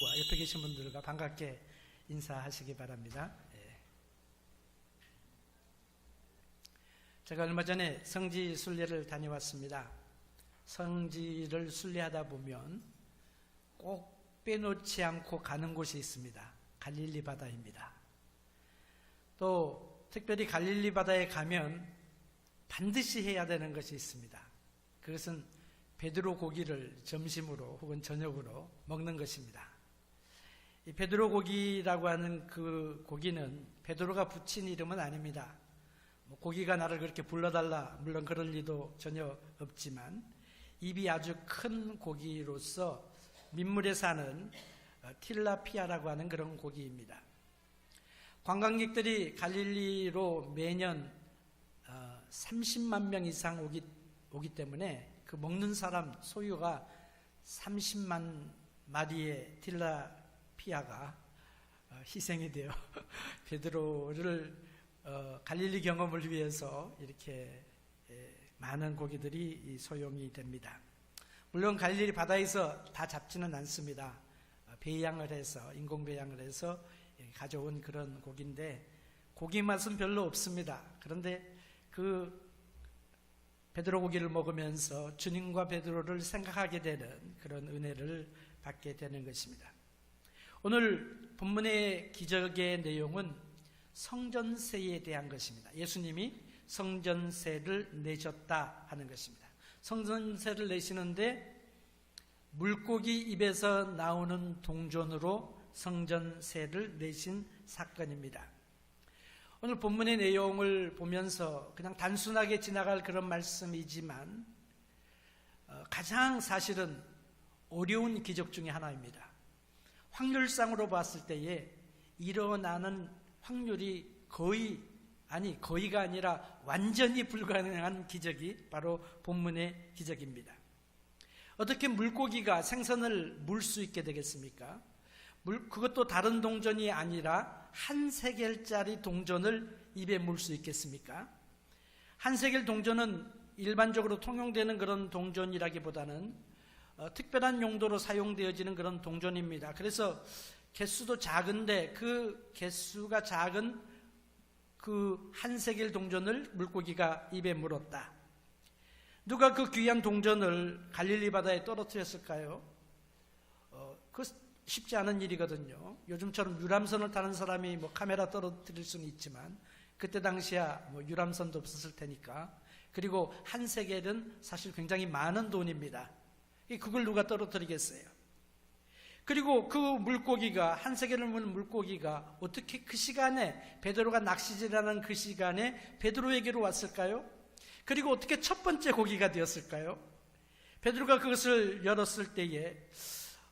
옆에 계신 분들과 반갑게 인사하시기 바랍니다. 제가 얼마 전에 성지 순례를 다녀왔습니다. 성지를 순례하다 보면 꼭 빼놓지 않고 가는 곳이 있습니다. 갈릴리 바다입니다. 또 특별히 갈릴리 바다에 가면 반드시 해야 되는 것이 있습니다. 그것은 베드로 고기를 점심으로 혹은 저녁으로 먹는 것입니다. 이 베드로 고기라고 하는 그 고기는 베드로가 붙인 이름은 아닙니다. 고기가 나를 그렇게 불러달라, 물론 그럴 리도 전혀 없지만 입이 아주 큰 고기로서 민물에 사는 틸라피아라고 하는 그런 고기입니다. 관광객들이 갈릴리로 매년 30만 명 이상 오기 때문에 그 먹는 사람 소유가 30만 마리의 틸라피아가 희생이 되어 베드로를 갈릴리 경험을 위해서 이렇게 많은 고기들이 소용이 됩니다. 물론 갈릴리 바다에서 다 잡지는 않습니다. 배양을 해서 인공 배양을 해서 가져온 그런 고기인데 고기 맛은 별로 없습니다. 그런데 그 베드로 고기를 먹으면서 주님과 베드로를 생각하게 되는 그런 은혜를 받게 되는 것입니다. 오늘 본문의 기적의 내용은 성전세에 대한 것입니다. 예수님이 성전세를 내셨다 하는 것입니다. 성전세를 내시는데 물고기 입에서 나오는 동전으로 성전세를 내신 사건입니다. 오늘 본문의 내용을 보면서 그냥 단순하게 지나갈 그런 말씀이지만 가장 사실은 어려운 기적 중에 하나입니다. 확률상으로 봤을 때에 일어나는 확률이 거의가 아니라 완전히 불가능한 기적이 바로 본문의 기적입니다. 어떻게 물고기가 생선을 물 수 있게 되겠습니까? 그것도 다른 동전이 아니라 한 세겔짜리 동전을 입에 물 수 있겠습니까? 한 세겔 동전은 일반적으로 통용되는 그런 동전이라기보다는 특별한 용도로 사용되어지는 그런 동전입니다. 그래서 개수도 작은데 그 개수가 작은 그 한 세겔 동전을 물고기가 입에 물었다. 누가 그 귀한 동전을 갈릴리 바다에 떨어뜨렸을까요? 그 쉽지 않은 일이거든요. 요즘처럼 유람선을 타는 사람이 카메라 떨어뜨릴 수는 있지만 그때 당시야 유람선도 없었을 테니까. 그리고 한 세겔은 사실 굉장히 많은 돈입니다. 그걸 누가 떨어뜨리겠어요? 그리고 그 물고기가 한 세겔을 묻는 물고기가 어떻게 그 시간에 베드로가 낚시질하는 그 시간에 베드로에게로 왔을까요? 그리고 어떻게 첫 번째 고기가 되었을까요? 베드로가 그것을 열었을 때에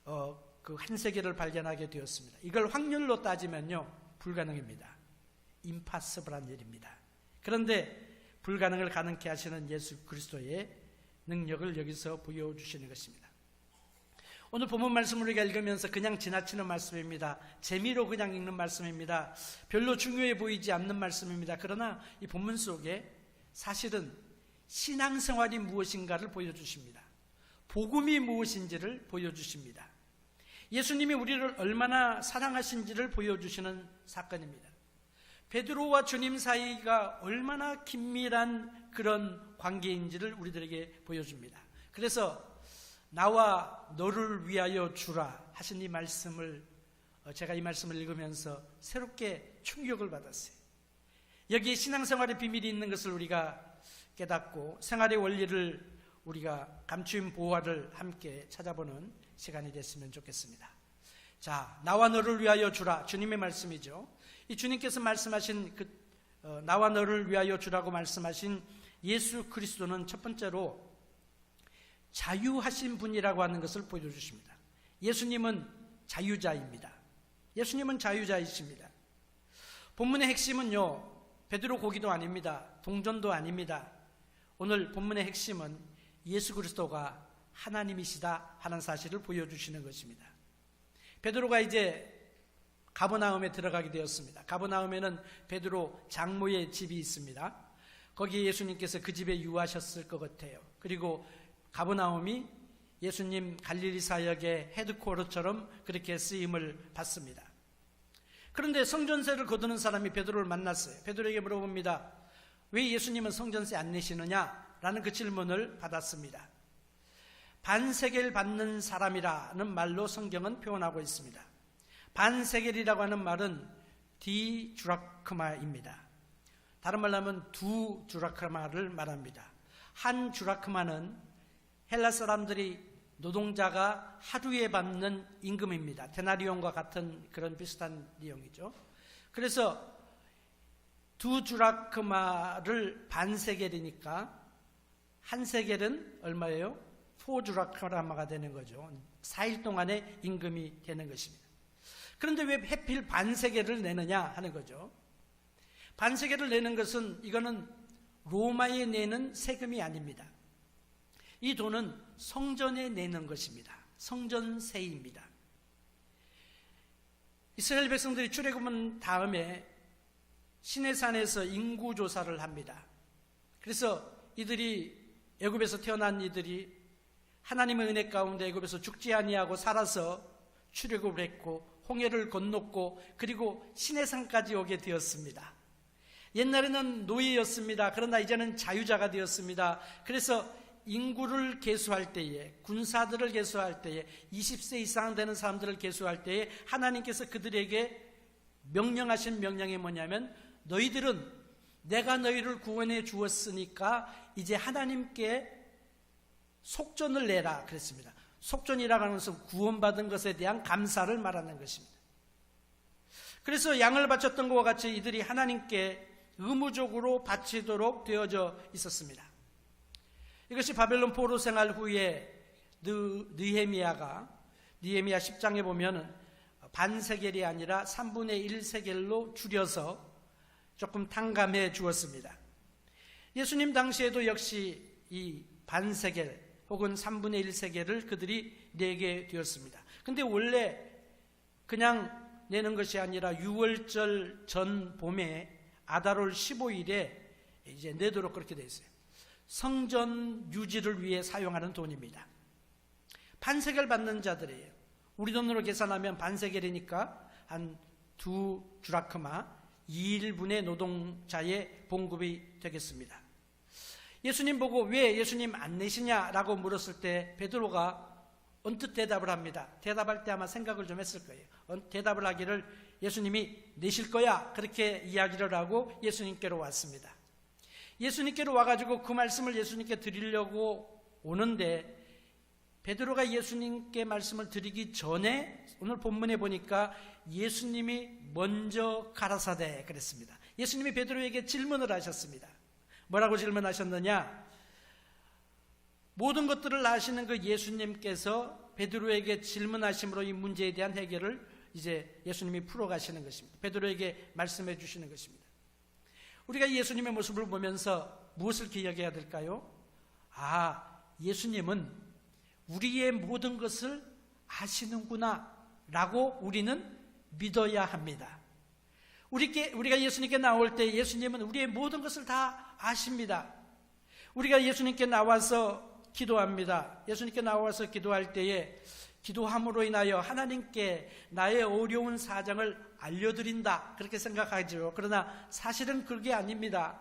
그 한 세겔을 발견하게 되었습니다. 이걸 확률로 따지면요 불가능입니다. 임파서블한 일입니다. 그런데 불가능을 가능케 하시는 예수 그리스도의 능력을 여기서 보여주시는 것입니다. 오늘 본문 말씀을 우리가 읽으면서 그냥 지나치는 말씀입니다. 재미로 그냥 읽는 말씀입니다. 별로 중요해 보이지 않는 말씀입니다. 그러나 이 본문 속에 사실은 신앙생활이 무엇인가를 보여주십니다. 복음이 무엇인지를 보여주십니다. 예수님이 우리를 얼마나 사랑하신지를 보여주시는 사건입니다. 베드로와 주님 사이가 얼마나 긴밀한 그런 관계인지를 우리들에게 보여줍니다. 그래서 나와 너를 위하여 주라 하신 이 말씀을 제가 이 말씀을 읽으면서 새롭게 충격을 받았어요. 여기에 신앙생활의 비밀이 있는 것을 우리가 깨닫고 생활의 원리를 우리가 감추인 보화를 함께 찾아보는 시간이 됐으면 좋겠습니다. 자, 나와 너를 위하여 주라 주님의 말씀이죠. 이 주님께서 말씀하신 나와 너를 위하여 주라고 말씀하신 예수 그리스도는 첫 번째로 자유하신 분이라고 하는 것을 보여주십니다. 예수님은 자유자입니다. 예수님은 자유자이십니다. 본문의 핵심은요 베드로 고기도 아닙니다. 동전도 아닙니다. 오늘 본문의 핵심은 예수 그리스도가 하나님이시다 하는 사실을 보여주시는 것입니다. 베드로가 이제 가버나움에 들어가게 되었습니다. 가버나움에는 베드로 장모의 집이 있습니다. 거기에 예수님께서 그 집에 유하셨을 것 같아요. 그리고 가버나움이 예수님 갈릴리 사역의 헤드코어처럼 그렇게 쓰임을 받습니다. 그런데 성전세를 거두는 사람이 베드로를 만났어요. 베드로에게 물어봅니다. 왜 예수님은 성전세 안 내시느냐? 라는 그 질문을 받았습니다. 반세겔 받는 사람이라는 말로 성경은 표현하고 있습니다. 반세겔이라고 하는 말은 디주라크마입니다. 다른 말로 하면 두 주라크마를 말합니다. 한 주라크마는 헬라 사람들이 노동자가 하루에 받는 임금입니다. 데나리온과 같은 그런 비슷한 내용이죠. 그래서 두 주라크마를 반세겔이니까 한 세겔은 얼마예요? 4주라크마가 되는 거죠. 4일 동안의 임금이 되는 것입니다. 그런데 왜 하필 반세겔을 내느냐 하는 거죠. 반세겔을 내는 것은 이거는 로마에 내는 세금이 아닙니다. 이 돈은 성전에 내는 것입니다. 성전세입니다. 이스라엘 백성들이 출애굽한 다음에 시내산에서 인구조사를 합니다. 그래서 이들이 애굽에서 태어난 이들이 하나님의 은혜 가운데 애굽에서 죽지 아니하고 살아서 출애굽을 했고 홍해를 건넜고 그리고 시내산까지 오게 되었습니다. 옛날에는 노예였습니다. 그러나 이제는 자유자가 되었습니다. 그래서 인구를 계수할 때에, 군사들을 계수할 때에, 20세 이상 되는 사람들을 계수할 때에 하나님께서 그들에게 명령하신 명령이 뭐냐면 너희들은 내가 너희를 구원해 주었으니까 이제 하나님께 속전을 내라 그랬습니다. 속전이라고 하는 것은 구원받은 것에 대한 감사를 말하는 것입니다. 그래서 양을 바쳤던 것과 같이 이들이 하나님께 의무적으로 바치도록 되어져 있었습니다. 이것이 바벨론 포로 생활 후에 느헤미야 10장에 보면 반세겔이 아니라 3분의 1세겔로 줄여서 조금 탕감해 주었습니다. 예수님 당시에도 역시 이 반세겔 혹은 3분의 1세겔을 그들이 내게 되었습니다. 근데 원래 그냥 내는 것이 아니라 6월절 전 봄에 아달월 15일에 이제 내도록 그렇게 되어 있어요. 성전 유지를 위해 사용하는 돈입니다. 반세겔 받는 자들이에요. 우리 돈으로 계산하면 반세겔이니까 한 2주라크마 2일분의 노동자의 봉급이 되겠습니다. 예수님 보고 왜 예수님 안 내시냐라고 물었을 때 베드로가 언뜻 대답을 합니다. 대답할 때 아마 생각을 좀 했을 거예요. 대답을 하기를 예수님이 내실 거야 그렇게 이야기를 하고 예수님께로 왔습니다. 예수님께로 와가지고 그 말씀을 예수님께 드리려고 오는데 베드로가 예수님께 말씀을 드리기 전에 오늘 본문에 보니까 예수님이 먼저 가라사대 그랬습니다. 예수님이 베드로에게 질문을 하셨습니다. 뭐라고 질문하셨느냐? 모든 것들을 아시는 그 예수님께서 베드로에게 질문하심으로 이 문제에 대한 해결을 이제 예수님이 풀어가시는 것입니다. 베드로에게 말씀해 주시는 것입니다. 우리가 예수님의 모습을 보면서 무엇을 기억해야 될까요? 예수님은 우리의 모든 것을 아시는구나 라고 우리는 믿어야 합니다. 우리가 예수님께 나올 때 예수님은 우리의 모든 것을 다 아십니다. 우리가 예수님께 나와서 기도합니다. 예수님께 나와서 기도할 때에 기도함으로 인하여 하나님께 나의 어려운 사정을 알려드린다 그렇게 생각하죠. 그러나 사실은 그게 아닙니다.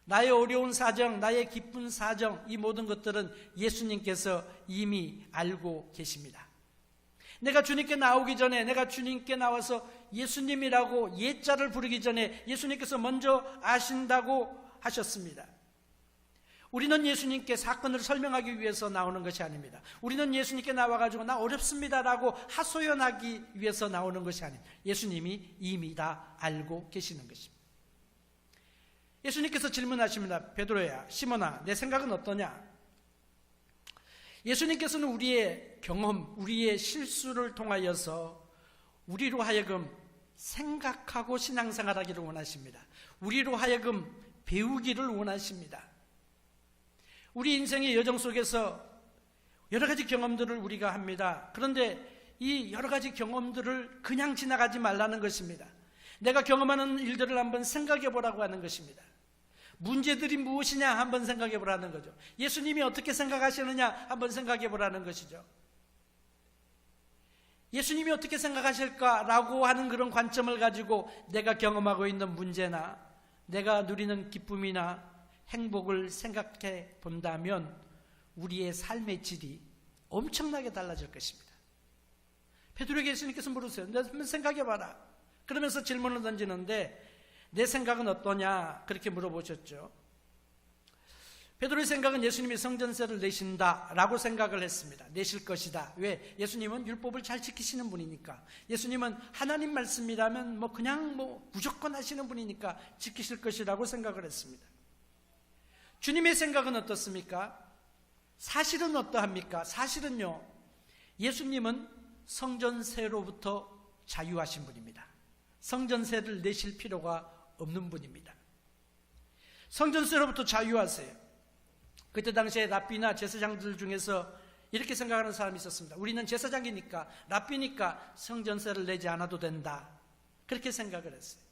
나의 어려운 사정, 나의 기쁜 사정, 이 모든 것들은 예수님께서 이미 알고 계십니다. 내가 주님께 나오기 전에, 내가 주님께 나와서 예수님이라고 예자를 부르기 전에 예수님께서 먼저 아신다고 하셨습니다. 우리는 예수님께 사건을 설명하기 위해서 나오는 것이 아닙니다. 우리는 예수님께 나와가지고 나 어렵습니다라고 하소연하기 위해서 나오는 것이 아닙니다. 예수님이 이미 다 알고 계시는 것입니다. 예수님께서 질문하십니다. 베드로야, 시몬아, 내 생각은 어떠냐? 예수님께서는 우리의 경험, 우리의 실수를 통하여서 우리로 하여금 생각하고 신앙생활하기를 원하십니다. 우리로 하여금 배우기를 원하십니다. 우리 인생의 여정 속에서 여러 가지 경험들을 우리가 합니다. 그런데 이 여러 가지 경험들을 그냥 지나가지 말라는 것입니다. 내가 경험하는 일들을 한번 생각해 보라고 하는 것입니다. 문제들이 무엇이냐 한번 생각해 보라는 거죠. 예수님이 어떻게 생각하시느냐 한번 생각해 보라는 것이죠. 예수님이 어떻게 생각하실까라고 하는 그런 관점을 가지고 내가 경험하고 있는 문제나 내가 누리는 기쁨이나 행복을 생각해 본다면 우리의 삶의 질이 엄청나게 달라질 것입니다. 베드로에게 예수님께서 물으세요. 한번 생각해 봐라. 그러면서 질문을 던지는데 내 생각은 어떠냐 그렇게 물어보셨죠. 베드로의 생각은 예수님이 성전세를 내신다라고 생각을 했습니다. 내실 것이다. 왜? 예수님은 율법을 잘 지키시는 분이니까. 예수님은 하나님 말씀이라면 그냥 무조건 하시는 분이니까 지키실 것이라고 생각을 했습니다. 주님의 생각은 어떻습니까? 사실은 어떠합니까? 사실은요, 예수님은 성전세로부터 자유하신 분입니다. 성전세를 내실 필요가 없는 분입니다. 성전세로부터 자유하세요. 그때 당시에 랍비나 제사장들 중에서 이렇게 생각하는 사람이 있었습니다. 우리는 제사장이니까, 랍비니까 성전세를 내지 않아도 된다. 그렇게 생각을 했어요.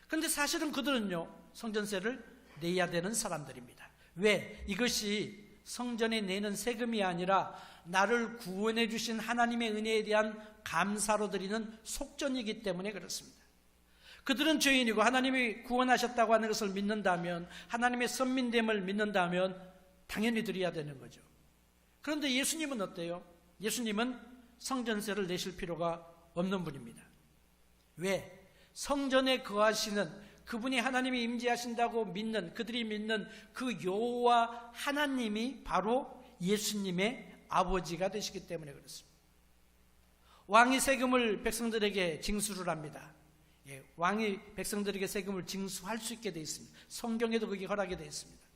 그런데 사실은 그들은요, 성전세를 내야 되는 사람들입니다. 왜? 이것이 성전에 내는 세금이 아니라 나를 구원해 주신 하나님의 은혜에 대한 감사로 드리는 속전이기 때문에 그렇습니다. 그들은 죄인이고 하나님이 구원하셨다고 하는 것을 믿는다면, 하나님의 선민됨을 믿는다면 당연히 드려야 되는 거죠. 그런데 예수님은 어때요? 예수님은 성전세를 내실 필요가 없는 분입니다. 왜? 성전에 거하시는 그분이 하나님이 임재하신다고 믿는, 그들이 믿는 그 여호와 하나님이 바로 예수님의 아버지가 되시기 때문에 그렇습니다. 왕이 세금을 백성들에게 징수를 합니다. 왕이 백성들에게 세금을 징수할 수 있게 되어 있습니다. 성경에도 그게 허락이 되어 있습니다.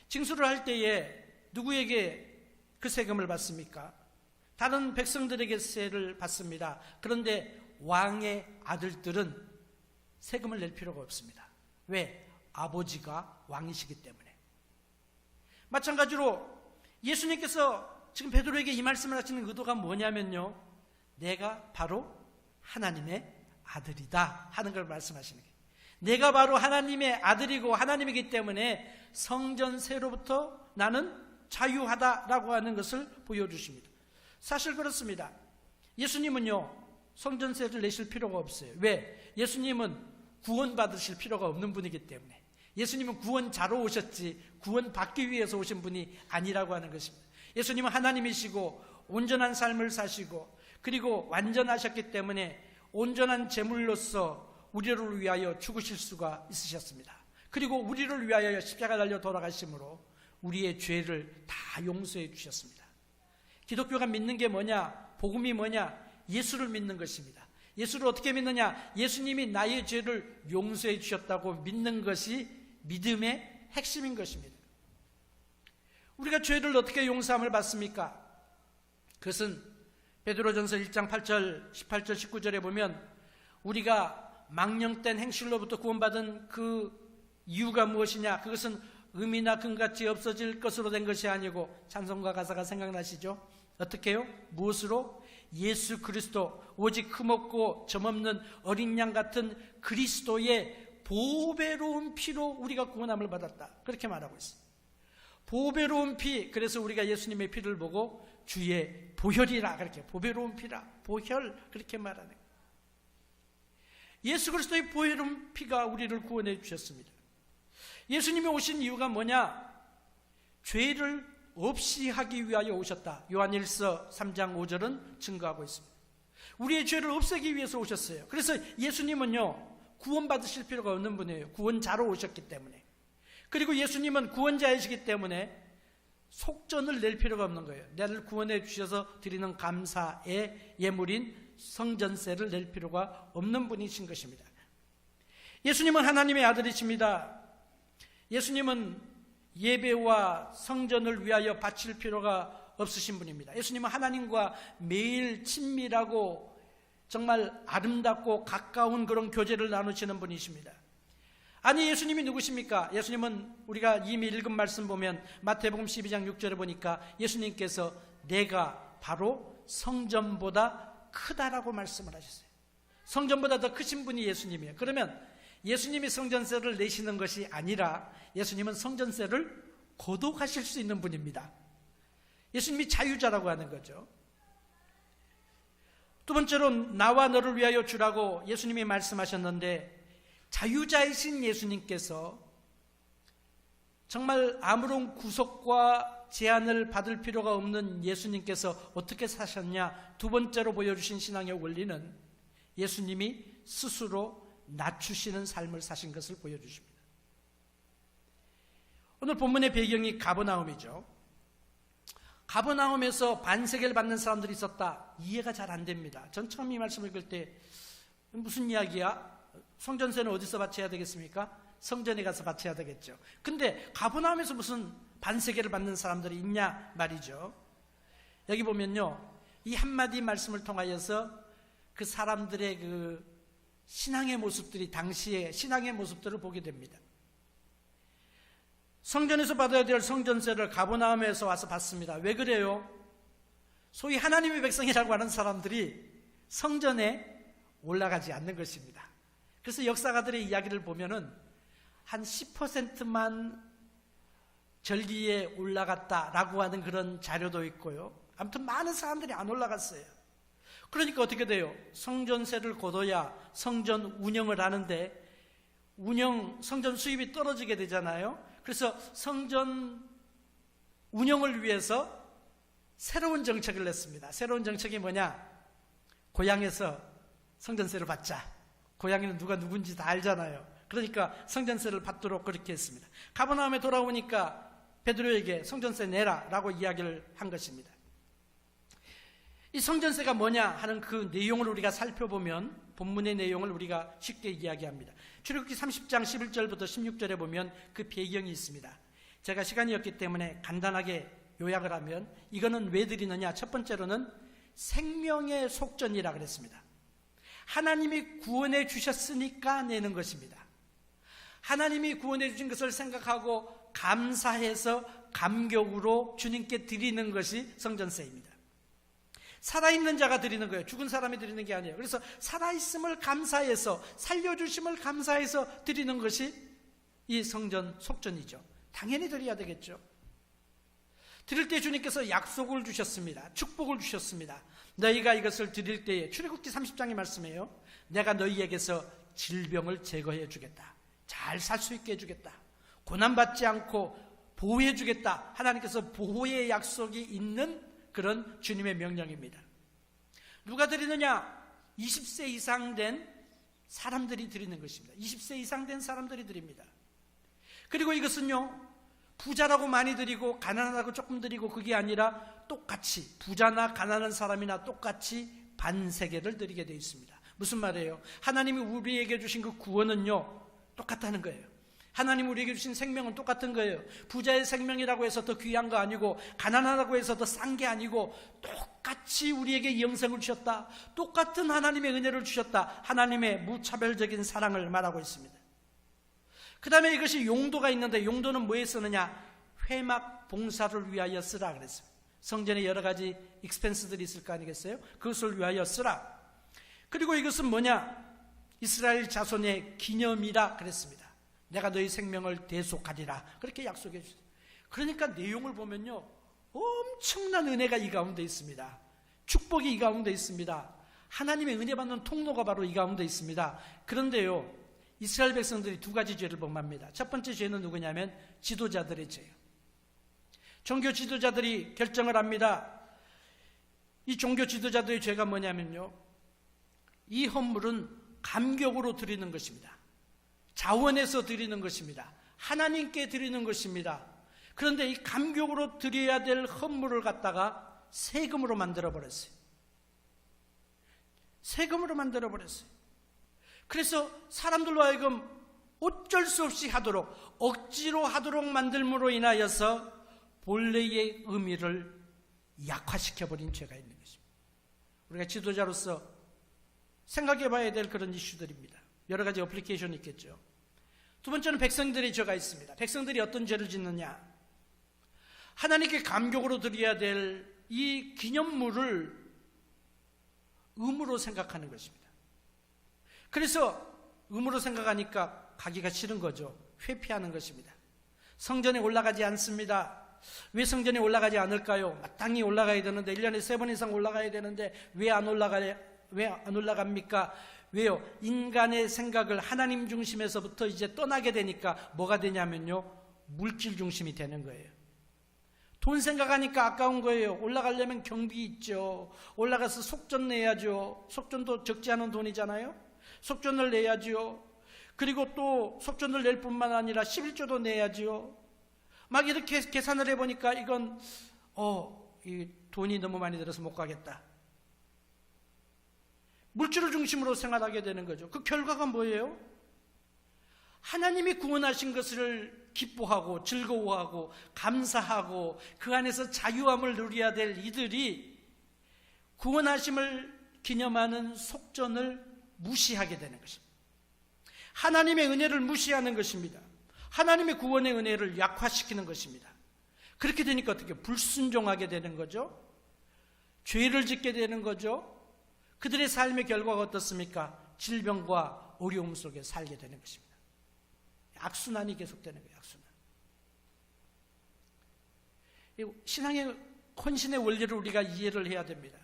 징수를 할 때에 누구에게 그 세금을 받습니까? 다른 백성들에게 세를 받습니다. 그런데 왕의 아들들은 세금을 낼 필요가 없습니다. 왜? 아버지가 왕이시기 때문에. 마찬가지로 예수님께서 지금 베드로에게 이 말씀을 하시는 의도가 뭐냐면요, 내가 바로 하나님의 아들이다 하는 걸 말씀하시는 거예요. 내가 바로 하나님의 아들이고 하나님이기 때문에 성전세로부터 나는 자유하다라고 하는 것을 보여주십니다. 사실 그렇습니다. 예수님은요, 성전세를 내실 필요가 없어요. 왜? 예수님은 구원받으실 필요가 없는 분이기 때문에. 예수님은 구원자로 오셨지 구원받기 위해서 오신 분이 아니라고 하는 것입니다. 예수님은 하나님이시고 온전한 삶을 사시고 그리고 완전하셨기 때문에 온전한 제물로서 우리를 위하여 죽으실 수가 있으셨습니다. 그리고 우리를 위하여 십자가 달려 돌아가심으로 우리의 죄를 다 용서해 주셨습니다. 기독교가 믿는 게 뭐냐? 복음이 뭐냐? 예수를 믿는 것입니다. 예수를 어떻게 믿느냐? 예수님이 나의 죄를 용서해 주셨다고 믿는 것이 믿음의 핵심인 것입니다. 우리가 죄를 어떻게 용서함을 받습니까? 그것은 베드로전서 1장 8절, 18절, 19절에 보면 우리가 망령된 행실로부터 구원받은 그 이유가 무엇이냐? 그것은 의미나 근같이 없어질 것으로 된 것이 아니고, 찬송가 가사가 생각나시죠? 어떻게 해요? 무엇으로? 예수 그리스도, 오직 흠없고 점없는 어린 양 같은 그리스도의 보배로운 피로 우리가 구원함을 받았다. 그렇게 말하고 있어요. 보배로운 피, 그래서 우리가 예수님의 피를 보고 주의 보혈이라, 그렇게 보배로운 피라, 보혈, 그렇게 말하는 거예요. 예수 그리스도의 보혈은 피가 우리를 구원해 주셨습니다. 예수님이 오신 이유가 뭐냐? 죄를 없이 하기 위하여 오셨다. 요한일서 3장 5절은 증거하고 있습니다. 우리의 죄를 없애기 위해서 오셨어요. 그래서 예수님은요, 구원받으실 필요가 없는 분이에요. 구원자로 오셨기 때문에. 그리고 예수님은 구원자이시기 때문에 속전을 낼 필요가 없는 거예요. 나를 구원해 주셔서 드리는 감사의 예물인 성전세를 낼 필요가 없는 분이신 것입니다. 예수님은 하나님의 아들이십니다. 예수님은 예배와 성전을 위하여 바칠 필요가 없으신 분입니다. 예수님은 하나님과 매일 친밀하고 정말 아름답고 가까운 그런 교제를 나누시는 분이십니다. 아니, 예수님이 누구십니까? 예수님은 우리가 이미 읽은 말씀 보면 마태복음 12장 6절에 보니까 예수님께서 내가 바로 성전보다 크다라고 말씀을 하셨어요. 성전보다 더 크신 분이 예수님이에요. 그러면 예수님이 성전세를 내시는 것이 아니라 예수님은 성전세를 거둬가실 수 있는 분입니다. 예수님이 자유자라고 하는 거죠. 두 번째로 나와 너를 위하여 주라고 예수님이 말씀하셨는데, 자유자이신 예수님께서 정말 아무런 구속과 제한을 받을 필요가 없는 예수님께서 어떻게 사셨냐? 두 번째로 보여주신 신앙의 원리는 예수님이 스스로 낮추시는 삶을 사신 것을 보여주십니다. 오늘 본문의 배경이 가버나움이죠. 가버나움에서 반세계를 받는 사람들이 있었다. 이해가 잘 안 됩니다. 전 처음 이 말씀을 읽을 때 무슨 이야기야? 성전세는 어디서 바쳐야 되겠습니까? 성전에 가서 바쳐야 되겠죠. 근데 가버나움에서 무슨 반세계를 받는 사람들이 있냐 말이죠. 여기 보면요, 이 한마디 말씀을 통하여서 그 사람들의 그 신앙의 모습들이, 당시의 신앙의 모습들을 보게 됩니다. 성전에서 받아야 될 성전세를 가버나움에서 와서 받습니다. 왜 그래요? 소위 하나님의 백성이라고 하는 사람들이 성전에 올라가지 않는 것입니다. 그래서 역사가들의 이야기를 보면은 한 10%만 절기에 올라갔다라고 하는 그런 자료도 있고요. 아무튼 많은 사람들이 안 올라갔어요. 그러니까 어떻게 돼요? 성전세를 거둬야 성전 운영을 하는데 성전 수입이 떨어지게 되잖아요. 그래서 성전 운영을 위해서 새로운 정책을 냈습니다. 새로운 정책이 뭐냐? 고향에서 성전세를 받자. 고향에는 누가 누군지 다 알잖아요. 그러니까 성전세를 받도록 그렇게 했습니다. 가버나움에 돌아오니까 베드로에게 성전세 내라 라고 이야기를 한 것입니다. 이 성전세가 뭐냐 하는 그 내용을 우리가 살펴보면 본문의 내용을 우리가 쉽게 이야기합니다. 출애굽기 30장 11절부터 16절에 보면 그 배경이 있습니다. 제가 시간이 없기 때문에 간단하게 요약을 하면 이거는 왜 드리느냐? 첫 번째로는 생명의 속전이라 그랬습니다. 하나님이 구원해 주셨으니까 내는 것입니다. 하나님이 구원해 주신 것을 생각하고 감사해서 감격으로 주님께 드리는 것이 성전세입니다. 살아있는 자가 드리는 거예요. 죽은 사람이 드리는 게 아니에요. 그래서 살아있음을 감사해서, 살려주심을 감사해서 드리는 것이 이 성전 속전이죠. 당연히 드려야 되겠죠. 드릴 때 주님께서 약속을 주셨습니다. 축복을 주셨습니다. 너희가 이것을 드릴 때에, 출애굽기 30장의 말씀이에요. 내가 너희에게서 질병을 제거해 주겠다. 잘 살 수 있게 해주겠다. 고난받지 않고 보호해 주겠다. 하나님께서 보호의 약속이 있는 그런 주님의 명령입니다. 누가 드리느냐? 20세 이상 된 사람들이 드리는 것입니다. 20세 이상 된 사람들이 드립니다. 그리고 이것은요, 부자라고 많이 드리고 가난하다고 조금 드리고 그게 아니라 똑같이 부자나 가난한 사람이나 똑같이 반세계를 드리게 되어 있습니다. 무슨 말이에요? 하나님이 우리에게 주신 그 구원은요, 똑같다는 거예요. 하나님 우리에게 주신 생명은 똑같은 거예요. 부자의 생명이라고 해서 더 귀한 거 아니고 가난하다고 해서 더 싼 게 아니고 똑같이 우리에게 영생을 주셨다. 똑같은 하나님의 은혜를 주셨다. 하나님의 무차별적인 사랑을 말하고 있습니다. 그 다음에 이것이 용도가 있는데, 용도는 뭐에 쓰느냐? 회막 봉사를 위하여 쓰라 그랬어요. 성전에 여러 가지 익스펜스들이 있을 거 아니겠어요? 그것을 위하여 쓰라. 그리고 이것은 뭐냐? 이스라엘 자손의 기념이라 그랬습니다. 내가 너희 생명을 대속하리라 그렇게 약속해 주셨어요. 그러니까 내용을 보면요, 엄청난 은혜가 이 가운데 있습니다. 축복이 이 가운데 있습니다. 하나님의 은혜 받는 통로가 바로 이 가운데 있습니다. 그런데요, 이스라엘 백성들이 두 가지 죄를 범합니다. 첫 번째 죄는 누구냐면 지도자들의 죄예요. 종교 지도자들이 결정을 합니다. 이 종교 지도자들의 죄가 뭐냐면요, 이 헌물은 감격으로 드리는 것입니다. 자원해서 드리는 것입니다. 하나님께 드리는 것입니다. 그런데 이 감격으로 드려야 될 헌물을 갖다가 세금으로 만들어버렸어요. 세금으로 만들어버렸어요. 그래서 사람들로 하여금 어쩔 수 없이 하도록, 억지로 하도록 만들므로 인하여서 본래의 의미를 약화시켜버린 죄가 있는 것입니다. 우리가 지도자로서 생각해 봐야 될 그런 이슈들입니다. 여러 가지 어플리케이션이 있겠죠. 두 번째는 백성들의 죄가 있습니다. 백성들이 어떤 죄를 짓느냐? 하나님께 감격으로 드려야 될 이 기념물을 의무로 생각하는 것입니다. 그래서 의무로 생각하니까 가기가 싫은 거죠. 회피하는 것입니다. 성전에 올라가지 않습니다. 왜 성전에 올라가지 않을까요? 마땅히 올라가야 되는데 1년에 3번 이상 올라가야 되는데 왜 안 올라갑니까? 왜요? 인간의 생각을 하나님 중심에서부터 이제 떠나게 되니까 뭐가 되냐면요, 물질 중심이 되는 거예요. 돈 생각하니까 아까운 거예요. 올라가려면 경비 있죠. 올라가서 속전 내야죠. 속전도 적지 않은 돈이잖아요. 속전을 내야죠. 그리고 또 속전을 낼 뿐만 아니라 11조도 내야죠. 막 이렇게 계산을 해보니까 이건 이 돈이 너무 많이 들어서 못 가겠다. 물질을 중심으로 생활하게 되는 거죠. 그 결과가 뭐예요? 하나님이 구원하신 것을 기뻐하고 즐거워하고 감사하고 그 안에서 자유함을 누려야 될 이들이 구원하심을 기념하는 속전을 무시하게 되는 것입니다. 하나님의 은혜를 무시하는 것입니다. 하나님의 구원의 은혜를 약화시키는 것입니다. 그렇게 되니까 어떻게 불순종하게 되는 거죠? 죄를 짓게 되는 거죠? 그들의 삶의 결과가 어떻습니까? 질병과 어려움 속에 살게 되는 것입니다. 악순환이 계속되는 거예요. 악순환. 신앙의 헌신의 원리를 우리가 이해를 해야 됩니다.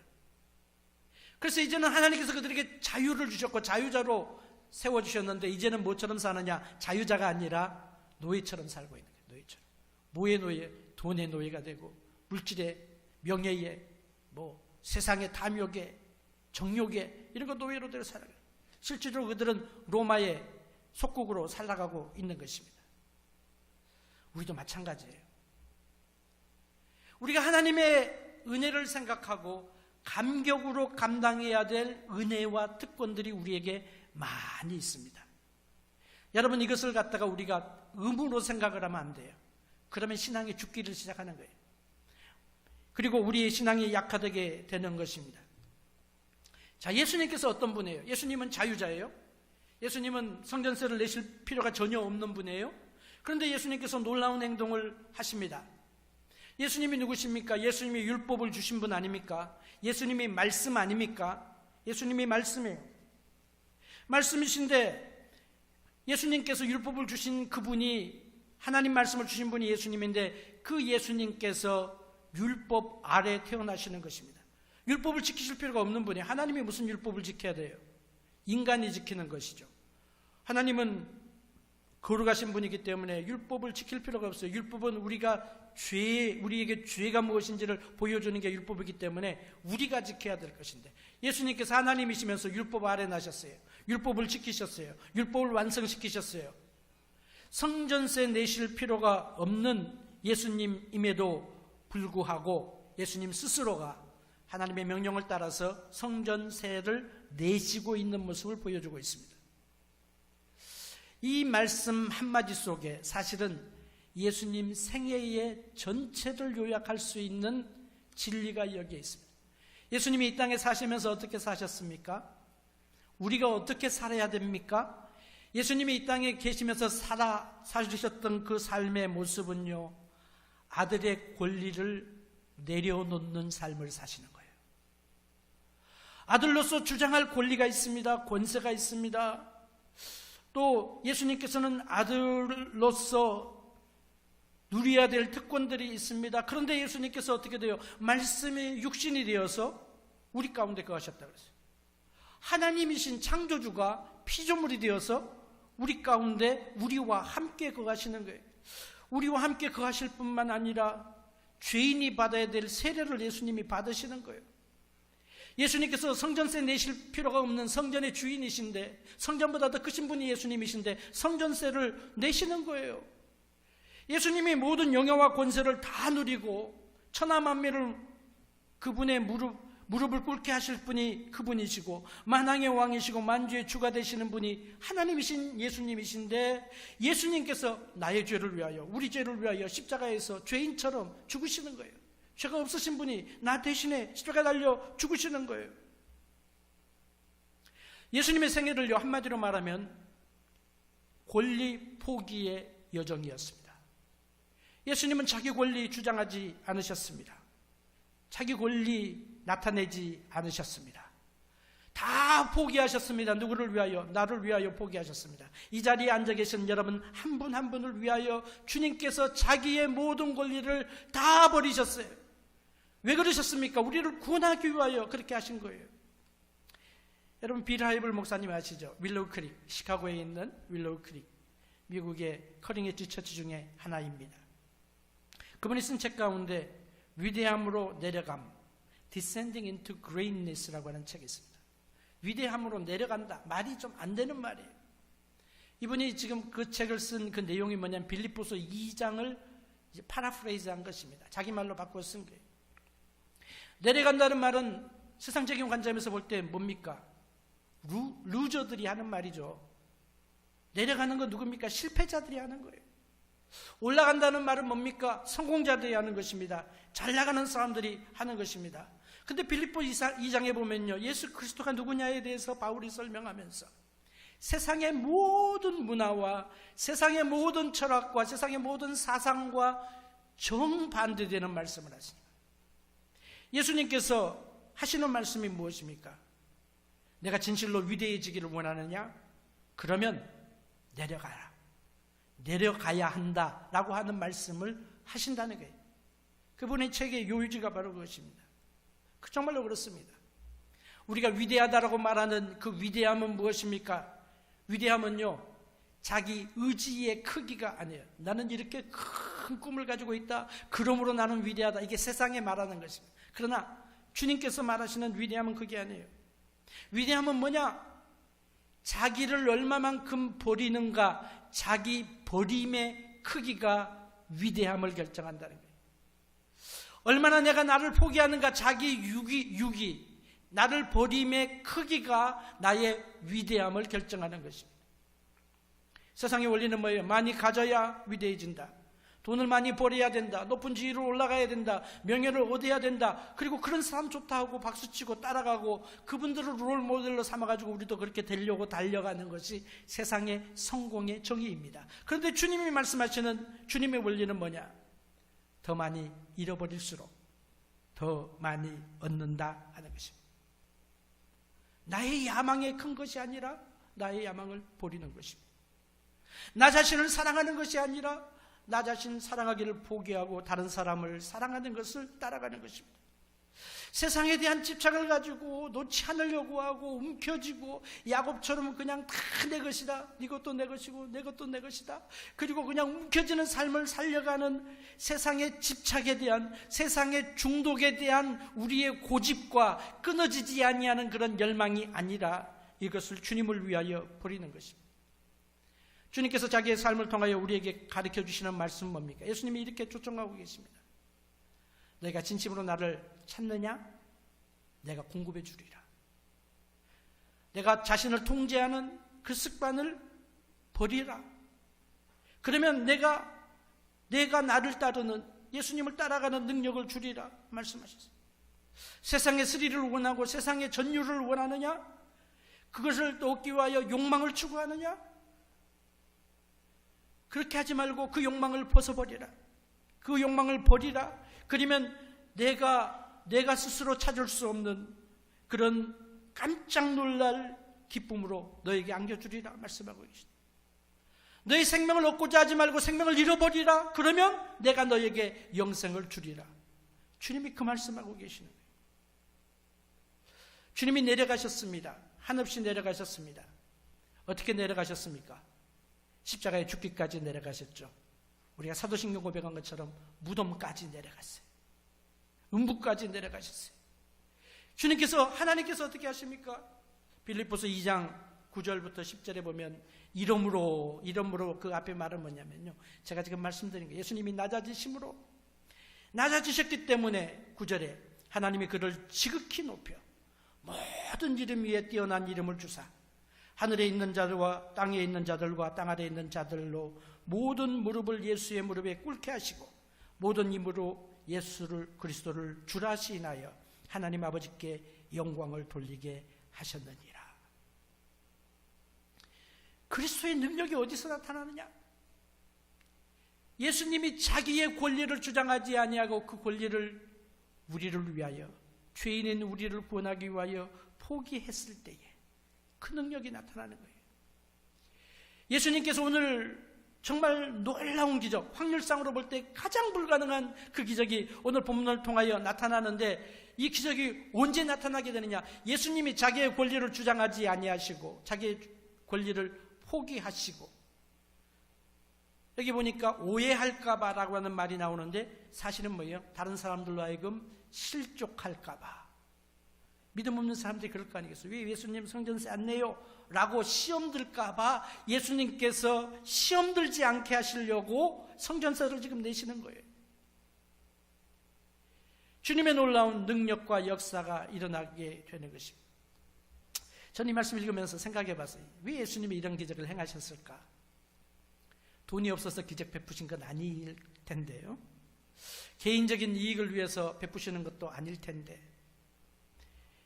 그래서 이제는 하나님께서 그들에게 자유를 주셨고 자유자로 세워주셨는데 이제는 뭐처럼 사느냐? 자유자가 아니라 노예처럼 살고 있는 거예요. 노예처럼. 뭐의 노예? 돈의 노예가 되고 물질의 명예의 세상의 탐욕의 정욕의 이런 거 노예로 되어 살아가요. 실제로 그들은 로마의 속국으로 살아가고 있는 것입니다. 우리도 마찬가지예요. 우리가 하나님의 은혜를 생각하고 감격으로 감당해야 될 은혜와 특권들이 우리에게 많이 있습니다. 여러분, 이것을 갖다가 우리가 의무로 생각을 하면 안 돼요. 그러면 신앙이 죽기를 시작하는 거예요. 그리고 우리의 신앙이 약화되게 되는 것입니다. 자, 예수님께서 어떤 분이에요? 예수님은 자유자예요. 예수님은 성전세를 내실 필요가 전혀 없는 분이에요. 그런데 예수님께서 놀라운 행동을 하십니다. 예수님이 누구십니까? 예수님이 율법을 주신 분 아닙니까? 예수님이 말씀 아닙니까? 예수님이 말씀이에요. 말씀이신데 예수님께서 율법을 주신 그분이, 하나님 말씀을 주신 분이 예수님인데 그 예수님께서 율법 아래 태어나시는 것입니다. 율법을 지키실 필요가 없는 분이에요. 하나님이 무슨 율법을 지켜야 돼요? 인간이 지키는 것이죠. 하나님은 거룩하신 분이기 때문에 율법을 지킬 필요가 없어요. 율법은 우리에게 죄가 무엇인지를 보여주는 게 율법이기 때문에 우리가 지켜야 될 것인데, 예수님께서 하나님이시면서 율법 아래 나셨어요. 율법을 지키셨어요. 율법을 완성시키셨어요. 성전세 내실 필요가 없는 예수님임에도 불구하고 예수님 스스로가 하나님의 명령을 따라서 성전세를 내시고 있는 모습을 보여주고 있습니다. 이 말씀 한마디 속에 사실은 예수님 생애의 전체를 요약할 수 있는 진리가 여기에 있습니다. 예수님이 이 땅에 사시면서 어떻게 사셨습니까? 우리가 어떻게 살아야 됩니까? 예수님이 이 땅에 계시면서 사주셨던 그 삶의 모습은요, 아들의 권리를 내려놓는 삶을 사시는 거예요. 아들로서 주장할 권리가 있습니다. 권세가 있습니다. 또 예수님께서는 아들로서 누려야 될 특권들이 있습니다. 그런데 예수님께서 어떻게 돼요? 말씀이 육신이 되어서 우리 가운데 거하셨다고 그랬어요. 하나님이신 창조주가 피조물이 되어서 우리 가운데 우리와 함께 거하시는 거예요. 우리와 함께 거하실 뿐만 아니라 죄인이 받아야 될 세례를 예수님이 받으시는 거예요. 예수님께서 성전세 내실 필요가 없는 성전의 주인이신데, 성전보다 더 크신 분이 예수님이신데 성전세를 내시는 거예요. 예수님이 모든 영예와 권세를 다 누리고 천하만민을 그분의 무릎을 꿇게 하실 분이 그분이시고, 만왕의 왕이시고 만주의 주가 되시는 분이 하나님이신 예수님이신데, 예수님께서 나의 죄를 위하여, 우리 죄를 위하여 십자가에서 죄인처럼 죽으시는 거예요. 죄가 없으신 분이 나 대신에 십자가에 달려 죽으시는 거예요. 예수님의 생애를요, 한마디로 말하면 권리 포기의 여정이었습니다. 예수님은 자기 권리 주장하지 않으셨습니다. 자기 권리 나타내지 않으셨습니다. 다 포기하셨습니다. 누구를 위하여? 나를 위하여 포기하셨습니다. 이 자리에 앉아 계신 여러분 한 분 한 분을 위하여 주님께서 자기의 모든 권리를 다 버리셨어요. 왜 그러셨습니까? 우리를 구원하기 위하여 그렇게 하신 거예요. 여러분 빌 하이블 목사님 아시죠? 윌로우 크릭, 시카고에 있는 윌로우 크릭, 미국의 커링 엣지 처치 중에 하나입니다. 그분이 쓴 책 가운데 위대함으로 내려감, Descending into Greatness라고 하는 책이 있습니다. 위대함으로 내려간다. 말이 좀 안 되는 말이에요. 이분이 지금 그 책을 쓴 그 내용이 뭐냐면 빌립보서 2장을 이제 파라프레이즈한 것입니다. 자기 말로 바꿔 쓴 거예요. 내려간다는 말은 세상적인 관점에서 볼 때 뭡니까? 루저들이 하는 말이죠. 내려가는 건 누굽니까? 실패자들이 하는 거예요. 올라간다는 말은 뭡니까? 성공자들이 하는 것입니다. 잘 나가는 사람들이 하는 것입니다. 근데 빌립보 2장에 보면요, 예수 그리스도가 누구냐에 대해서 바울이 설명하면서 세상의 모든 문화와 세상의 모든 철학과 세상의 모든 사상과 정반대되는 말씀을 하십니다. 예수님께서 하시는 말씀이 무엇입니까? 내가 진실로 위대해지기를 원하느냐? 그러면 내려가라. 내려가야 한다라고 하는 말씀을 하신다는 거예요. 그분의 책의 요지가 바로 그것입니다. 정말로 그렇습니다. 우리가 위대하다라고 말하는 그 위대함은 무엇입니까? 위대함은요, 자기 의지의 크기가 아니에요. 나는 이렇게 큰 꿈을 가지고 있다, 그러므로 나는 위대하다, 이게 세상에 말하는 것입니다. 그러나 주님께서 말하시는 위대함은 그게 아니에요. 위대함은 뭐냐? 자기를 얼마만큼 버리는가, 자기 버림의 크기가 위대함을 결정한다는 거예요. 얼마나 내가 나를 포기하는가, 자기 유기, 나를 버림의 크기가 나의 위대함을 결정하는 것입니다. 세상의 원리는 뭐예요? 많이 가져야 위대해진다. 돈을 많이 벌어야 된다. 높은 지위로 올라가야 된다. 명예를 얻어야 된다. 그리고 그런 사람 좋다 하고 박수치고 따라가고 그분들을 롤 모델로 삼아가지고 우리도 그렇게 되려고 달려가는 것이 세상의 성공의 정의입니다. 그런데 주님이 말씀하시는 주님의 원리는 뭐냐? 더 많이 잃어버릴수록 더 많이 얻는다 하는 것입니다. 나의 야망이 큰 것이 아니라 나의 야망을 버리는 것입니다. 나 자신을 사랑하는 것이 아니라 나 자신 사랑하기를 포기하고 다른 사람을 사랑하는 것을 따라가는 것입니다. 세상에 대한 집착을 가지고 놓지 않으려고 하고 움켜쥐고 야곱처럼 그냥 다 내 것이다, 이것도 내 것이고 내 것도 내 것이다, 그리고 그냥 움켜쥐는 삶을 살려가는 세상의 집착에 대한, 세상의 중독에 대한 우리의 고집과 끊어지지 아니하는 그런 열망이 아니라 이것을 주님을 위하여 버리는 것입니다. 주님께서 자기의 삶을 통하여 우리에게 가르쳐 주시는 말씀은 뭡니까? 예수님이 이렇게 초청하고 계십니다. 너희가 진심으로 나를 찾느냐? 내가 공급해 주리라. 내가 자신을 통제하는 그 습관을 버리라. 그러면 내가 나를 따르는, 예수님을 따라가는 능력을 주리라 말씀하셨어요. 세상의 스릴을 원하고 세상의 전율을 원하느냐? 그것을 얻기 위하여 욕망을 추구하느냐? 그렇게 하지 말고 그 욕망을 벗어버리라. 그 욕망을 버리라. 그러면 내가 스스로 찾을 수 없는 그런 깜짝 놀랄 기쁨으로 너에게 안겨주리라 말씀하고 계십니다. 너의 생명을 얻고자 하지 말고 생명을 잃어버리라. 그러면 내가 너에게 영생을 주리라. 주님이 그 말씀하고 계시는 거예요. 주님이 내려가셨습니다. 한없이 내려가셨습니다. 어떻게 내려가셨습니까? 십자가에 죽기까지 내려가셨죠. 우리가 사도신경 고백한 것처럼 무덤까지 내려갔어요. 음부까지 내려가셨어요. 하나님께서 어떻게 하십니까? 빌립보서 2장 9절부터 10절에 보면 이름으로 그 앞에 말은 뭐냐면요, 제가 지금 말씀드린 거예요. 예수님이 낮아지셨기 때문에 9절에 하나님이 그를 지극히 높여 모든 이름 위에 뛰어난 이름을 주사 하늘에 있는 자들과 땅에 있는 자들과 땅 아래에 있는 자들로 모든 무릎을 예수의 무릎에 꿇게 하시고 모든 입으로 예수를 그리스도를 주라 시인하여 하나님 아버지께 영광을 돌리게 하셨느니라. 그리스도의 능력이 어디서 나타나느냐? 예수님이 자기의 권리를 주장하지 아니하고 그 권리를 우리를 위하여, 죄인인 우리를 구원하기 위하여 포기했을 때에 그 능력이 나타나는 거예요. 예수님께서 오늘 정말 놀라운 기적, 확률상으로 볼 때 가장 불가능한 그 기적이 오늘 본문을 통하여 나타나는데, 이 기적이 언제 나타나게 되느냐? 예수님이 자기의 권리를 주장하지 아니하시고 자기의 권리를 포기하시고, 여기 보니까 오해할까봐라고 하는 말이 나오는데 사실은 뭐예요? 다른 사람들로 하여금 실족할까봐. 믿음 없는 사람들이 그럴 거 아니겠어요? 왜 예수님 성전세 안 내요? 라고 시험 들까봐 예수님께서 시험 들지 않게 하시려고 성전세를 지금 내시는 거예요. 주님의 놀라운 능력과 역사가 일어나게 되는 것입니다. 저는 이 말씀 읽으면서 생각해 봤어요. 왜 예수님이 이런 기적을 행하셨을까? 돈이 없어서 기적 베푸신 건 아닐 텐데요. 개인적인 이익을 위해서 베푸시는 것도 아닐 텐데,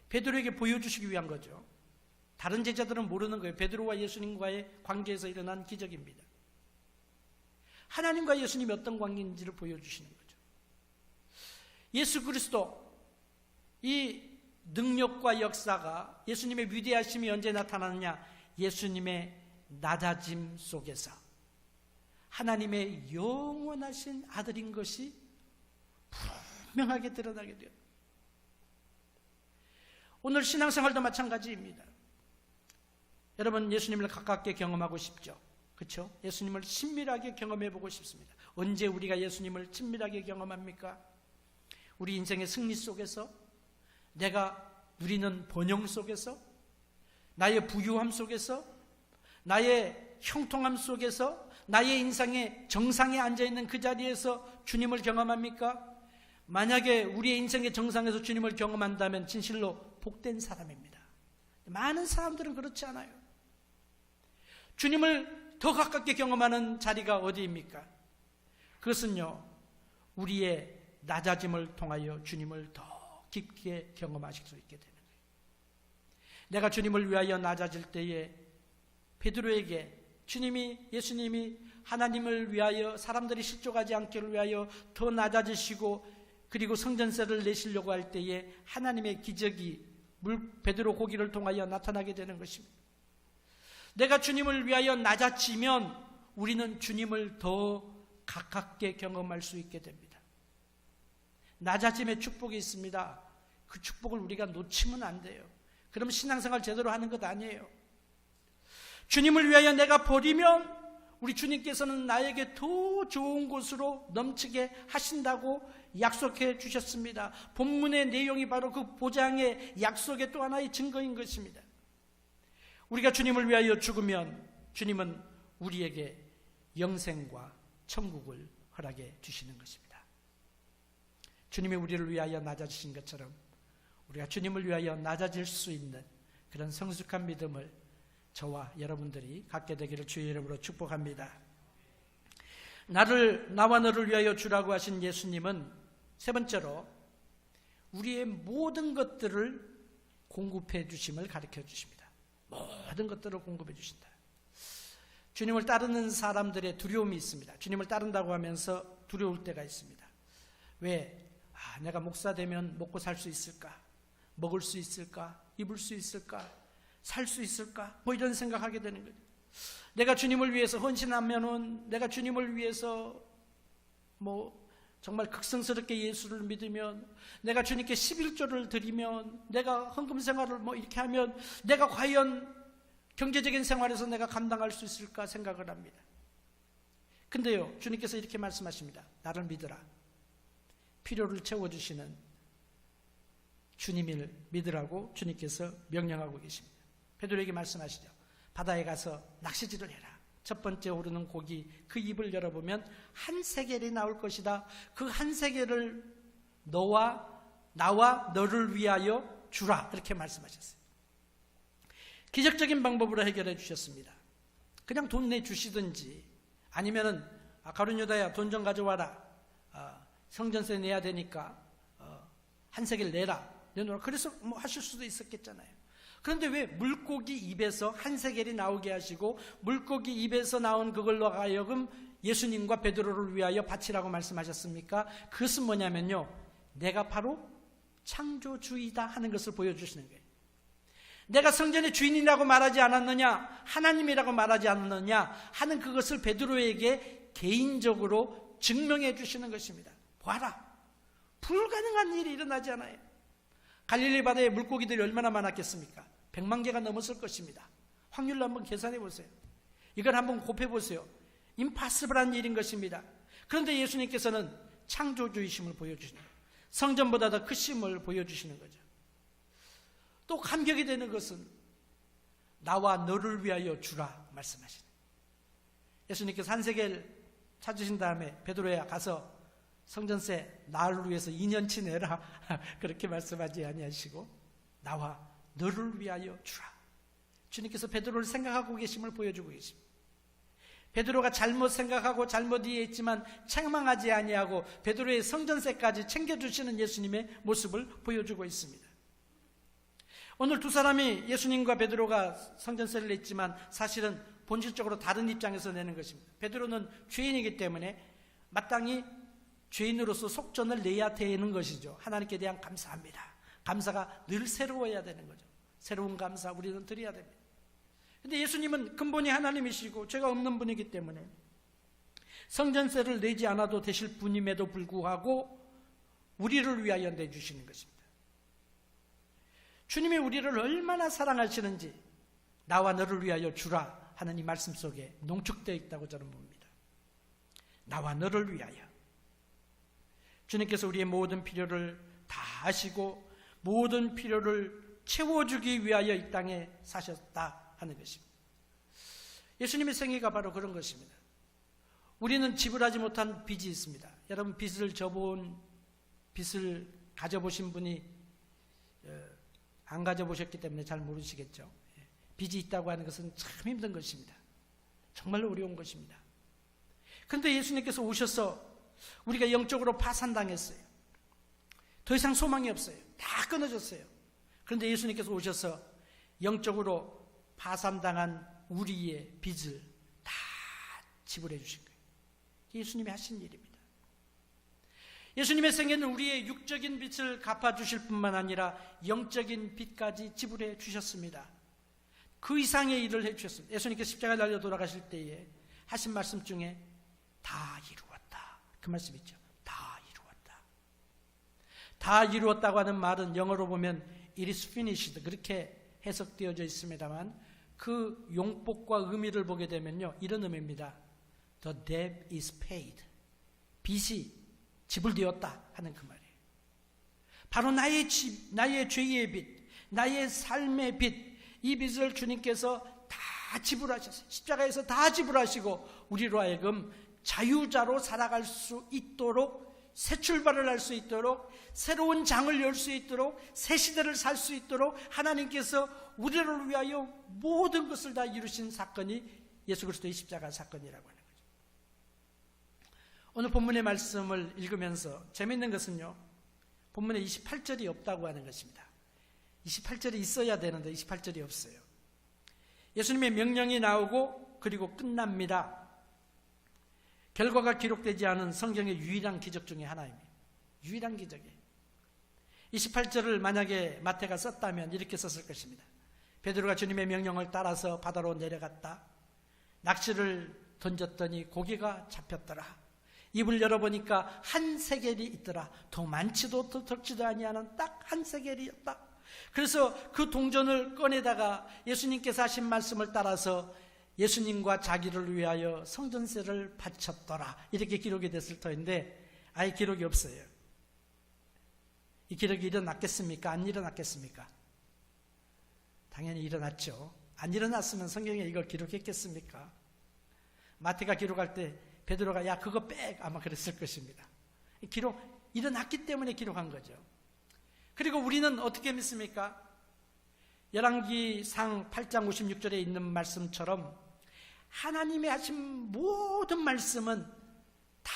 베드로에게 보여주시기 위한 거죠. 다른 제자들은 모르는 거예요. 베드로와 예수님과의 관계에서 일어난 기적입니다. 하나님과 예수님이 어떤 관계인지를 보여주시는 거죠. 예수 그리스도, 이 능력과 역사가, 예수님의 위대하심이 언제 나타나느냐? 예수님의 낮아짐 속에서 하나님의 영원하신 아들인 것이 분명하게 드러나게 돼요. 오늘 신앙생활도 마찬가지입니다. 여러분, 예수님을 가깝게 경험하고 싶죠? 그렇죠? 예수님을 친밀하게 경험해보고 싶습니다. 언제 우리가 예수님을 친밀하게 경험합니까? 우리 인생의 승리 속에서, 내가 누리는 번영 속에서, 나의 부유함 속에서, 나의 형통함 속에서, 나의 인생의 정상에 앉아있는 그 자리에서 주님을 경험합니까? 만약에 우리의 인생의 정상에서 주님을 경험한다면 진실로 복된 사람입니다. 많은 사람들은 그렇지 않아요. 주님을 더 가깝게 경험하는 자리가 어디입니까? 그것은요, 우리의 낮아짐을 통하여 주님을 더 깊게 경험하실 수 있게 되는 거예요. 내가 주님을 위하여 낮아질 때에 베드로에게 예수님이 하나님을 위하여, 사람들이 실족하지 않기를 위하여 더 낮아지시고, 그리고 성전세를 내시려고 할 때에 하나님의 기적이 베드로 고기를 통하여 나타나게 되는 것입니다. 내가 주님을 위하여 낮아지면 우리는 주님을 더 가깝게 경험할 수 있게 됩니다. 낮아짐의 축복이 있습니다. 그 축복을 우리가 놓치면 안 돼요. 그럼 신앙생활 제대로 하는 것 아니에요. 주님을 위하여 내가 버리면 우리 주님께서는 나에게 더 좋은 곳으로 넘치게 하신다고 약속해 주셨습니다. 본문의 내용이 바로 그 보장의 약속의 또 하나의 증거인 것입니다. 우리가 주님을 위하여 죽으면 주님은 우리에게 영생과 천국을 허락해 주시는 것입니다. 주님이 우리를 위하여 낮아지신 것처럼 우리가 주님을 위하여 낮아질 수 있는 그런 성숙한 믿음을 저와 여러분들이 갖게 되기를 주의 이름으로 축복합니다. 나와 너를 위하여 주라고 하신 예수님은 세 번째로 우리의 모든 것들을 공급해 주심을 가르쳐 주십니다. 모든 것들을 공급해 주신다. 주님을 따르는 사람들의 두려움이 있습니다. 주님을 따른다고 하면서 두려울 때가 있습니다. 왜? 내가 목사 되면 먹고 살 수 있을까? 먹을 수 있을까? 입을 수 있을까? 살 수 있을까? 뭐 이런 생각하게 되는 거예요. 내가 주님을 위해서 헌신하면은, 내가 주님을 위해서 정말 극성스럽게 예수를 믿으면, 내가 주님께 11조를 드리면, 내가 헌금 생활을 이렇게 하면 내가 과연 경제적인 생활에서 내가 감당할 수 있을까 생각을 합니다. 근데요, 주님께서 이렇게 말씀하십니다. 나를 믿으라. 필요를 채워주시는 주님을 믿으라고 주님께서 명령하고 계십니다. 베드로에게 말씀하시죠. 바다에 가서 낚시질을 해라. 첫 번째 오르는 고기, 그 입을 열어보면 한 세겔이 나올 것이다. 그 한 세겔을 나와 너를 위하여 주라. 이렇게 말씀하셨어요. 기적적인 방법으로 해결해 주셨습니다. 그냥 돈 내주시든지, 아니면은 가룟 유다야 돈 좀 가져와라. 성전세 내야 되니까 한 세겔 내라. 내놓으라. 그래서 하실 수도 있었겠잖아요. 그런데 왜 물고기 입에서 한 세겔이 나오게 하시고 물고기 입에서 나온 그걸로 하여금 예수님과 베드로를 위하여 바치라고 말씀하셨습니까? 그것은 뭐냐면요, 내가 바로 창조주이다 하는 것을 보여주시는 거예요. 내가 성전의 주인이라고 말하지 않았느냐, 하나님이라고 말하지 않았느냐 하는 그것을 베드로에게 개인적으로 증명해 주시는 것입니다. 봐라, 불가능한 일이 일어나지 않아요. 갈릴리 바다에 물고기들이 얼마나 많았겠습니까? 100만 개가 넘었을 것입니다. 확률로 한번 계산해 보세요. 이걸 한번 곱해 보세요. 임파서블한 일인 것입니다. 그런데 예수님께서는 창조주의심을 보여주시는 거예요. 성전보다 더 크심을 보여주시는 거죠. 또 감격이 되는 것은 나와 너를 위하여 주라 말씀하시는 거예요. 예수님께서 한세겔 찾으신 다음에 베드로야 가서 성전세 나를 위해서 2년치 내라 그렇게 말씀하지 아니하시고 나와 너를 위하여 주라. 주님께서 베드로를 생각하고 계심을 보여주고 계십니다. 베드로가 잘못 생각하고 잘못 이해했지만 책망하지 아니하고 베드로의 성전세까지 챙겨주시는 예수님의 모습을 보여주고 있습니다. 오늘 두 사람이 예수님과 베드로가 성전세를 냈지만 사실은 본질적으로 다른 입장에서 내는 것입니다. 베드로는 죄인이기 때문에 마땅히 죄인으로서 속전을 내야 되는 것이죠. 하나님께 대한 감사합니다. 감사가 늘 새로워야 되는 거죠. 새로운 감사 우리는 드려야 됩니다. 그런데 예수님은 근본이 하나님이시고 죄가 없는 분이기 때문에 성전세를 내지 않아도 되실 분임에도 불구하고 우리를 위하여 내주시는 것입니다. 주님이 우리를 얼마나 사랑하시는지 나와 너를 위하여 주라 하는 이 말씀 속에 농축되어 있다고 저는 봅니다. 나와 너를 위하여. 주님께서 우리의 모든 필요를 다 아시고 모든 필요를 채워주기 위하여 이 땅에 사셨다 하는 것입니다. 예수님의 생애가 바로 그런 것입니다. 우리는 지불하지 못한 빚이 있습니다. 여러분 빚을 가져보신 분이 안 가져보셨기 때문에 잘 모르시겠죠. 빚이 있다고 하는 것은 참 힘든 것입니다. 정말로 어려운 것입니다. 그런데 예수님께서 오셔서 우리가 영적으로 파산당했어요. 더 이상 소망이 없어요. 다 끊어졌어요. 그런데 예수님께서 오셔서 영적으로 파산당한 우리의 빚을 다 지불해 주신 거예요. 예수님이 하신 일입니다. 예수님의 생애는 우리의 육적인 빚을 갚아주실 뿐만 아니라 영적인 빚까지 지불해 주셨습니다. 그 이상의 일을 해주셨습니다. 예수님께서 십자가에 달려 돌아가실 때에 하신 말씀 중에 다 이루었다 그 말씀 있죠. 다 이루었다. 다 이루었다고 하는 말은 영어로 보면 it is finished 그렇게 해석되어져 있습니다만 그 용법과 의미를 보게 되면요 이런 의미입니다. The debt is paid. 빚이 지불되었다 하는 그 말이에요. 바로 나의 죄의 빚, 나의 삶의 빚, 이 빚을 주님께서 다 지불하셨어요. 십자가에서 다 지불하시고 우리로 하여금 자유자로 살아갈 수 있도록 새 출발을 할 수 있도록 새로운 장을 열 수 있도록 새 시대를 살 수 있도록 하나님께서 우리를 위하여 모든 것을 다 이루신 사건이 예수 그리스도의 십자가 사건이라고 하는 거죠. 오늘 본문의 말씀을 읽으면서 재미있는 것은요 본문에 28절이 없다고 하는 것입니다. 28절이 있어야 되는데 28절이 없어요. 예수님의 명령이 나오고 그리고 끝납니다. 결과가 기록되지 않은 성경의 유일한 기적 중에 하나입니다. 유일한 기적이에요. 28절을 만약에 마태가 썼다면 이렇게 썼을 것입니다. 베드로가 주님의 명령을 따라서 바다로 내려갔다. 낚시를 던졌더니 고기가 잡혔더라. 입을 열어보니까 한 세겔이 있더라. 더 많지도 더 적지도 아니하는 딱 한 세겔이었다. 그래서 그 동전을 꺼내다가 예수님께서 하신 말씀을 따라서 예수님과 자기를 위하여 성전세를 바쳤더라. 이렇게 기록이 됐을 터인데 아예 기록이 없어요. 이 기록이 일어났겠습니까? 안 일어났겠습니까? 당연히 일어났죠. 안 일어났으면 성경에 이걸 기록했겠습니까? 마태가 기록할 때 베드로가 야 그거 빼 아마 그랬을 것입니다. 일어났기 때문에 기록한 거죠. 그리고 우리는 어떻게 믿습니까? 열왕기상 8장 56절에 있는 말씀처럼 하나님이 하신 모든 말씀은 다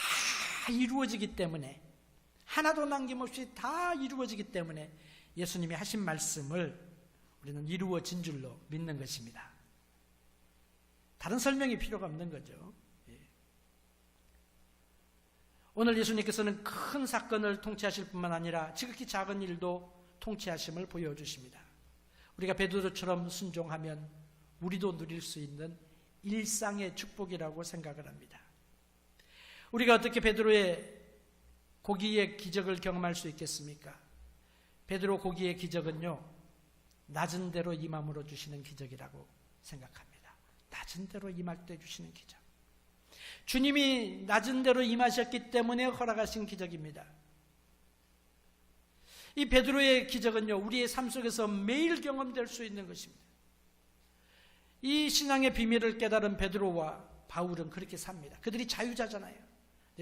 이루어지기 때문에 하나도 남김없이 다 이루어지기 때문에 예수님이 하신 말씀을 우리는 이루어진 줄로 믿는 것입니다. 다른 설명이 필요가 없는 거죠. 오늘 예수님께서는 큰 사건을 통치하실 뿐만 아니라 지극히 작은 일도 통치하심을 보여주십니다. 우리가 베드로처럼 순종하면 우리도 누릴 수 있는 일상의 축복이라고 생각을 합니다. 우리가 어떻게 베드로의 고기의 기적을 경험할 수 있겠습니까? 베드로 고기의 기적은요, 낮은 대로 임함으로 주시는 기적이라고 생각합니다. 낮은 대로 임할 때 주시는 기적. 주님이 낮은 대로 임하셨기 때문에 허락하신 기적입니다. 이 베드로의 기적은요, 우리의 삶 속에서 매일 경험될 수 있는 것입니다. 이 신앙의 비밀을 깨달은 베드로와 바울은 그렇게 삽니다. 그들이 자유자잖아요.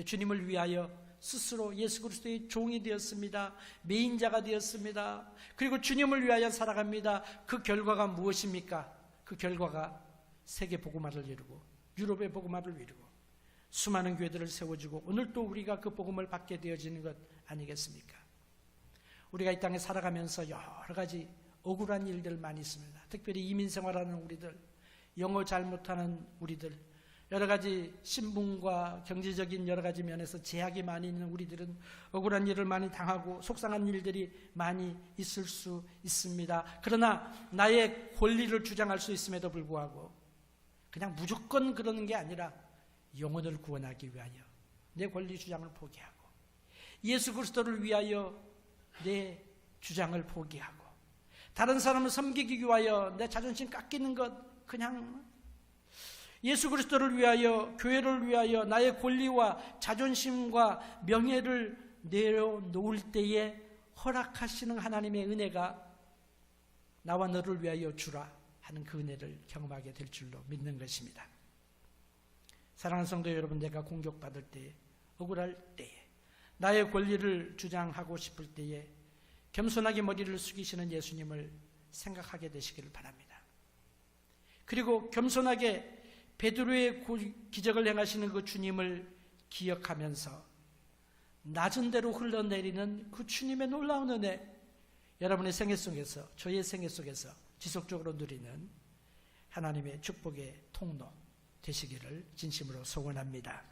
주님을 위하여 스스로 예수 그리스도의 종이 되었습니다. 매인자가 되었습니다. 그리고 주님을 위하여 살아갑니다. 그 결과가 무엇입니까? 그 결과가 세계 복음화를 이루고 유럽의 복음화를 이루고 수많은 교회들을 세워주고 오늘 또 우리가 그 복음을 받게 되어지는 것 아니겠습니까? 우리가 이 땅에 살아가면서 여러 가지 억울한 일들 많이 있습니다. 특별히 이민 생활하는 우리들, 영어 잘 못하는 우리들, 여러 가지 신분과 경제적인 여러 가지 면에서 제약이 많이 있는 우리들은 억울한 일을 많이 당하고 속상한 일들이 많이 있을 수 있습니다. 그러나 나의 권리를 주장할 수 있음에도 불구하고 그냥 무조건 그러는 게 아니라 영혼을 구원하기 위하여 내 권리 주장을 포기하고 예수 그리스도를 위하여 내 주장을 포기하고 다른 사람을 섬기기 위하여 내 자존심 깎이는 것 그냥 예수 그리스도를 위하여 교회를 위하여 나의 권리와 자존심과 명예를 내려놓을 때에 허락하시는 하나님의 은혜가 나와 너를 위하여 주라 하는 그 은혜를 경험하게 될 줄로 믿는 것입니다. 사랑하는 성도 여러분, 내가 공격받을 때에, 억울할 때에, 나의 권리를 주장하고 싶을 때에 겸손하게 머리를 숙이시는 예수님을 생각하게 되시기를 바랍니다. 그리고 겸손하게 베드로의 기적을 행하시는 그 주님을 기억하면서 낮은 대로 흘러내리는 그 주님의 놀라운 은혜, 여러분의 생애 속에서, 저의 생애 속에서 지속적으로 누리는 하나님의 축복의 통로 되시기를 진심으로 소원합니다.